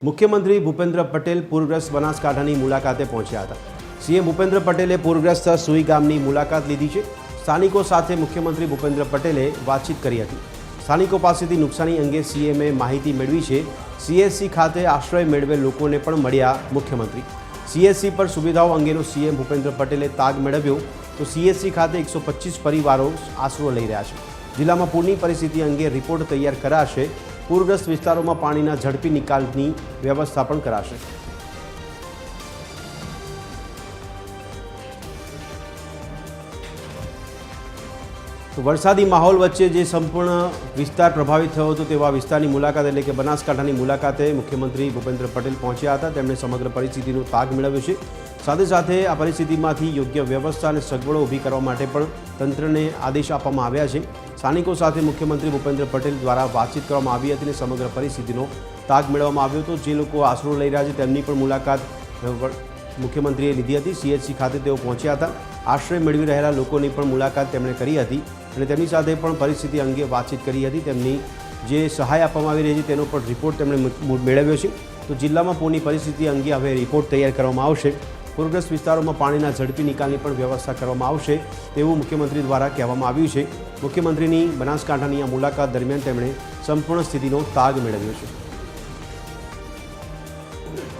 મુખ્યમંત્રી ભૂપેન્દ્ર પટેલ પૂરગ્રસ્ત બનાસકાંઠાની મુલાકાતે પહોંચ્યા હતા। સીએમ ભૂપેન્દ્ર પટેલે પૂરગ્રસ્ત સુઈ ગામની મુલાકાત લીધી છે। સ્થાનિકો સાથે મુખ્યમંત્રી ભૂપેન્દ્ર પટેલે વાતચીત કરી હતી। સ્થાનિકો પાસેથી નુકસાની અંગે સીએમએ માહિતી મેળવી છે। સીએસસી ખાતે આશ્રય મેળવેલ લોકોને પણ મળ્યા મુખ્યમંત્રી। સીએસસી પર સુવિધાઓ અંગેનો સીએમ ભૂપેન્દ્ર પટેલે તાગ મેળવ્યો તો સીએસસી ખાતે 125 પરિવારો આશરો લઈ રહ્યા છે। જિલ્લામાં પૂરની પરિસ્થિતિ અંગે રિપોર્ટ તૈયાર કરાશે। પૂરગ્રસ્ત વિસ્તારોમાં પાણીના ઝડપી નિકાલની વ્યવસ્થા પણ કરાશે। તો વરસાદી માહોલ વચ્ચે જે સંપૂર્ણ વિસ્તાર પ્રભાવિત થયો હતો તેવા વિસ્તારની મુલાકાત એટલે કે બનાસકાંઠાની મુલાકાતે મુખ્યમંત્રી ભૂપેન્દ્ર પટેલ પહોંચ્યા હતા। તેમણે સમગ્ર પરિસ્થિતિનો તાગ મેળવ્યો છે। સાથે સાથે આ પરિસ્થિતિમાંથી યોગ્ય વ્યવસ્થા અને સગવડો ઊભી કરવા માટે પણ તંત્રને આદેશ આપવામાં આવ્યા છે। સ્થાનિકો સાથે મુખ્યમંત્રી ભૂપેન્દ્ર પટેલ દ્વારા વાતચીત કરવામાં આવી હતી અને સમગ્ર પરિસ્થિતિનો તાગ મેળવવામાં આવ્યો હતો। જે લોકો આશરો લઈ રહ્યા છે તેમની પણ મુલાકાત મુખ્યમંત્રીએ લીધી હતી। સીએચસી ખાતે તેઓ પહોંચ્યા હતા। આશ્રય મેળવી રહેલા લોકોની પણ મુલાકાત તેમણે કરી હતી અને તેમની સાથે પણ પરિસ્થિતિ અંગે વાતચીત કરી હતી। તેમની જે સહાય આપવામાં આવી રહી છે તેનો પણ રિપોર્ટ તેમણે મેળવ્યો છે। તો જિલ્લામાં પૂરની પરિસ્થિતિ અંગે હવે રિપોર્ટ તૈયાર કરવામાં આવશે। પૂરગ્રસ્ત વિસ્તારોમાં પાણીના ઝડપી નિકાલની પણ વ્યવસ્થા કરવામાં આવશે તેવું મુખ્યમંત્રી દ્વારા કહેવામાં આવ્યું છે। મુખ્યમંત્રીની બનાસકાંઠાની આ મુલાકાત દરમિયાન તેમણે સંપૂર્ણ સ્થિતિનો તાગ મેળવ્યો છે।